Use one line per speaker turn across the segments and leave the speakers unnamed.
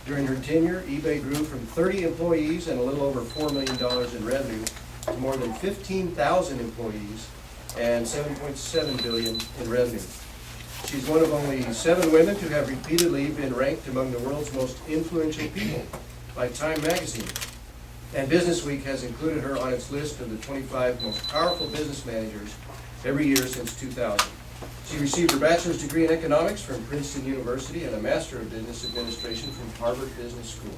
During her tenure, eBay grew from 30 employees and a little over $4 million in revenue to more than 15,000 employees and $7.7 billion in revenue. She's one of only 7 women to have repeatedly been ranked among the world's most influential people by Time magazine. And Businessweek has included her on its list of the 25 most powerful business managers every year since 2000. She received her bachelor's degree in economics from Princeton University and a master of business administration from Harvard Business School.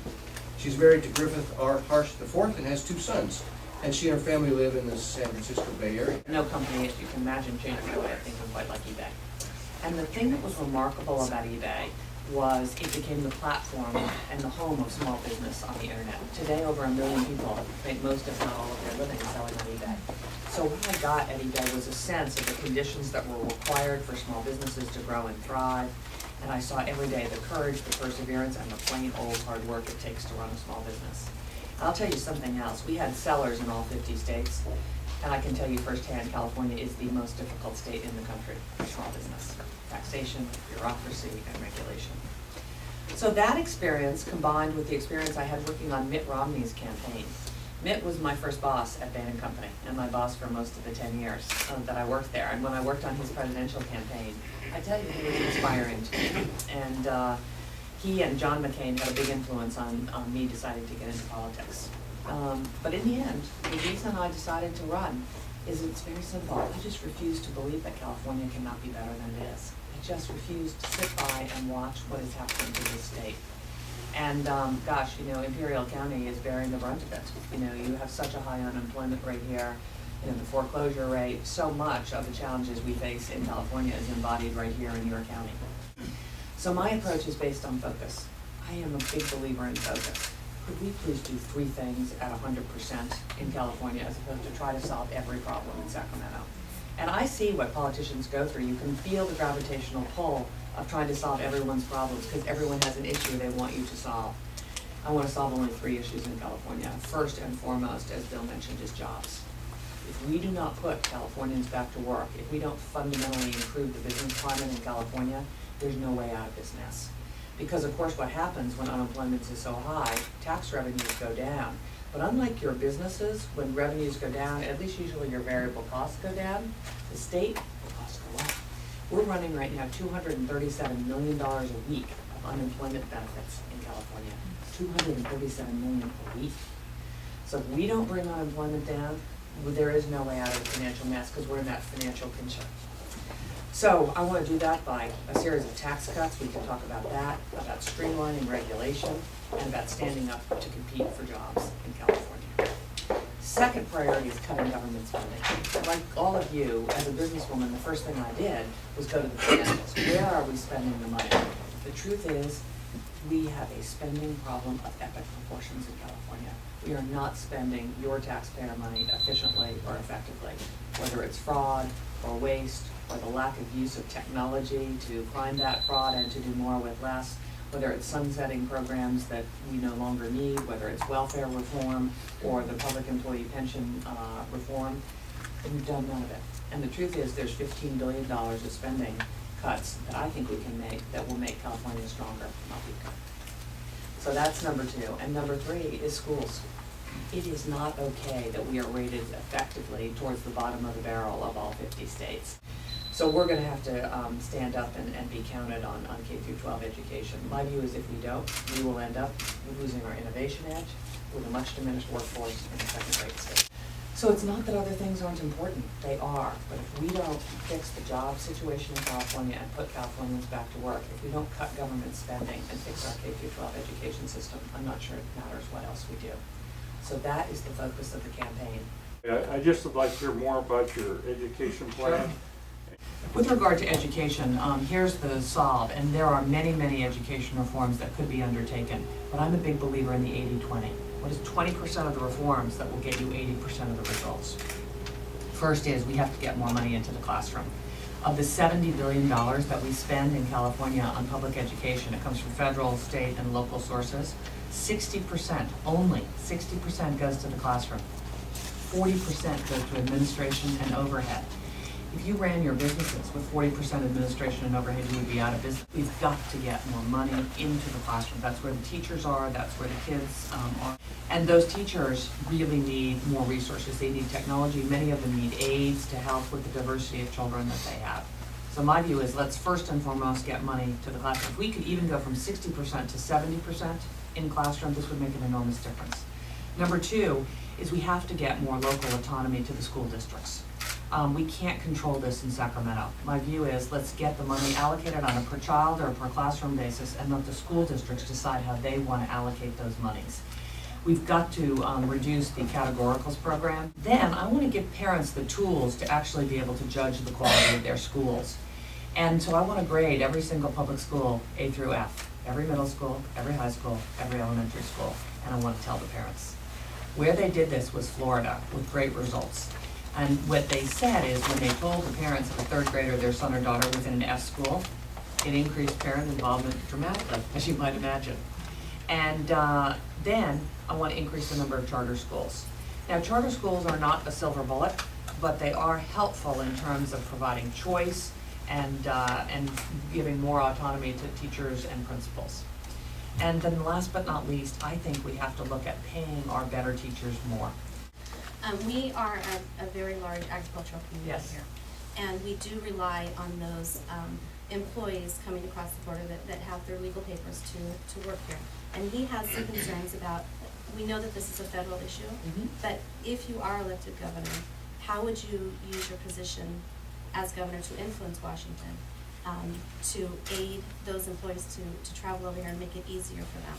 She's married to Griffith R. Harsh IV and has 2 sons. And she and her family live in the San Francisco Bay Area.
No company, as you can imagine, changed my way of thinking quite like eBay. And the thing that was remarkable about eBay was it became the platform and the home of small business on the internet. Today, over 1 million people make most, if not all, of their living selling on eBay. So what I got at eBay was a sense of the conditions that were required for small businesses to grow and thrive. And I saw every day the courage, the perseverance, and the plain old hard work it takes to run a small business. I'll tell you something else. We had sellers in all 50 states, and I can tell you firsthand, California is the most difficult state in the country for small business. Taxation, bureaucracy, and regulation. So that experience, combined with the experience I had working on Mitt Romney's campaign. Mitt was my first boss at Bain & Company, and my boss for most of the 10 years that I worked there. And when I worked on his presidential campaign, I tell you, he was inspiring to me. And he and John McCain had a big influence on me deciding to get into politics. But in the end, the reason I decided to run is it's very simple. I just refuse to believe that California cannot be better than it is. I just refuse to sit by and watch what is happening to this state. And gosh, you know, Imperial County is bearing the brunt of it. You know, you have such a high unemployment rate here. You know, the foreclosure rate, so much of the challenges we face in California is embodied right here in your county. So my approach is based on focus. I am a big believer in focus. Could we please do 3 things at 100% in California as opposed to try to solve every problem in Sacramento? And I see what politicians go through. You can feel the gravitational pull of trying to solve everyone's problems because everyone has an issue they want you to solve. I want to solve only 3 issues in California. First and foremost, as Bill mentioned, is jobs. If we do not put Californians back to work, if we don't fundamentally improve the business climate in California, there's no way out of this mess. Because of course what happens when unemployment is so high, tax revenues go down. But unlike your businesses, when revenues go down, at least usually your variable costs go down, the state, the costs go up. We're running right now $237 million a week of unemployment benefits in California. $237 million a week. So if we don't bring unemployment down, there is no way out of the financial mess because we're in that financial pinch. So I want to do that by a series of tax cuts. We can talk about that, about streamlining regulation, and about standing up to compete for jobs in California. Second priority is cutting government spending. Like all of you, as a businesswoman, the first thing I did was go to the financials. Where are we spending the money? The truth is, we have a spending problem of epic proportions in California. We are not spending your taxpayer money efficiently or effectively, whether it's fraud or waste or the lack of use of technology to find that fraud and to do more with less, whether it's sunsetting programs that we no longer need, whether it's welfare reform or the public employee pension reform, and we've done none of it. And the truth is there's $15 billion of spending cuts that I think we can make that will make California stronger, not weaker. So that's number 2. And number 3 is schools. It is not okay that we are rated effectively towards the bottom of the barrel of all 50 states. So we're going to have to stand up and be counted on K-12 education. My view is if we don't, we will end up losing our innovation edge with a much diminished workforce in a second-rate state. So it's not that other things aren't important. They are. But if we don't fix the job situation in California and put Californians back to work, if we don't cut government spending and fix our K-12 education system, I'm not sure it matters what else we do. So that is the focus of the campaign.
I just would like to hear more about your education plan.
Sure. With regard to education, here's the solve, and there are many, many education reforms that could be undertaken, but I'm a big believer in the 80-20. What is 20% of the reforms that will get you 80% of the results? First is we have to get more money into the classroom. Of the $70 billion that we spend in California on public education, it comes from federal, state, and local sources. 60%, only 60% goes to the classroom. 40% goes to administration and overhead. If you ran your businesses with 40% administration and overhead, you would be out of business. We've got to get more money into the classroom. That's where the teachers are, that's where the kids are. And those teachers really need more resources. They need technology. Many of them need aides to help with the diversity of children that they have. So my view is let's first and foremost get money to the classroom. If we could even go from 60% to 70% in classroom, this would make an enormous difference. Number two is we have to get more local autonomy to the school districts. We can't control this in Sacramento. My view is let's get the money allocated on a per child or per classroom basis and let the school districts decide how they want to allocate those monies. We've got to reduce the categoricals program. Then I want to give parents the tools to actually be able to judge the quality of their schools. And so I want to grade every single public school A through F, every middle school, every high school, every elementary school, and I want to tell the parents. Where they did this was Florida with great results. And what they said is when they told the parents of a third grader their son or daughter was in an F school, it increased parent involvement dramatically, as you might imagine. And then I want to increase the number of charter schools. Now, charter schools are not a silver bullet, but they are helpful in terms of providing choice and giving more autonomy to teachers and principals. And then last but not least, I think we have to look at paying our better teachers more.
We are a very large agricultural community
Yes.
here. And we do rely on those employees coming across the border that have their legal papers to work here. And he has some concerns about, we know that this is a federal issue, but if you are elected governor, how would you use your position as governor to influence Washington to aid those employees to travel over here and make it easier for them?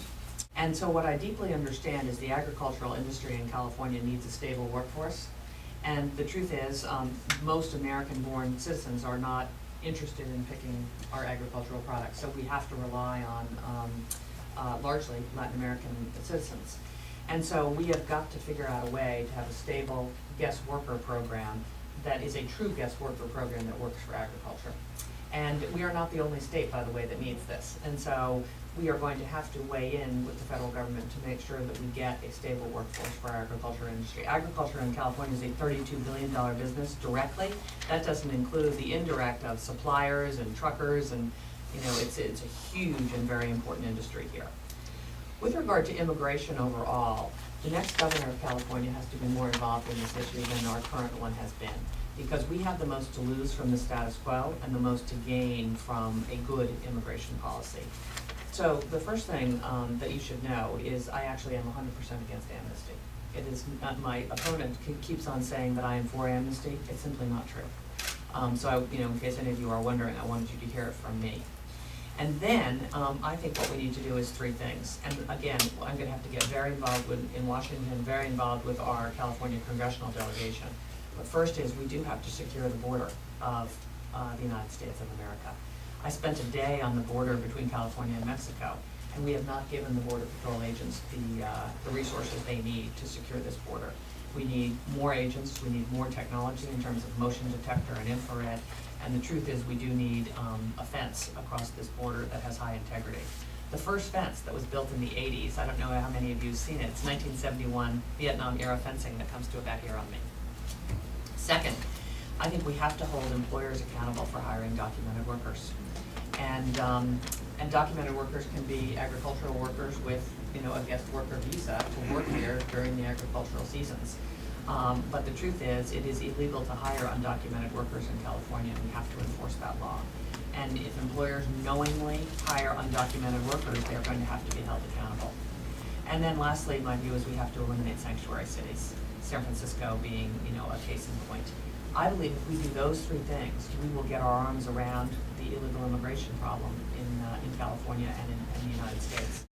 And so what I deeply understand is the agricultural industry in California needs a stable workforce. And the truth is, most American-born citizens are not interested in picking our agricultural products. So we have to rely on largely Latin American citizens. And so we have got to figure out a way to have a stable guest worker program that is a true guest worker program that works for agriculture. And we are not the only state, by the way, that needs this. And so we are going to have to weigh in with the federal government to make sure that we get a stable workforce for our agriculture industry. Agriculture in California is a $32 billion business directly. That doesn't include the indirect of suppliers and truckers, and it's a huge and very important industry here. With regard to immigration overall, the next governor of California has to be more involved in this issue than our current one has been, because we have the most to lose from the status quo and the most to gain from a good immigration policy. So the first thing that you should know is I actually am 100% against amnesty. It is not, my opponent keeps on saying that I am for amnesty. It's simply not true. So in case any of you are wondering, I wanted you to hear it from me. And then I think what we need to do is three things. And again, I'm going to have to get very involved in Washington, very involved with our California congressional delegation. But first is we do have to secure the border of the United States of America. I spent a day on the border between California and Mexico, and we have not given the Border Patrol agents the resources they need to secure this border. We need more agents, we need more technology in terms of motion detector and infrared, and the truth is we do need a fence across this border that has high integrity. The first fence that was built in the 80s, I don't know how many of you have seen it, it's 1971 Vietnam era fencing that comes to about here on me. Second, I think we have to hold employers accountable for hiring documented workers. And documented workers can be agricultural workers with a guest worker visa to work here during the agricultural seasons. But the truth is, it is illegal to hire undocumented workers in California, and we have to enforce that law. And if employers knowingly hire undocumented workers, they're going to have to be held accountable. And then lastly, my view is we have to eliminate sanctuary cities, San Francisco being a case in point. I believe if we do those three things, we will get our arms around the illegal immigration problem in California and in the United States.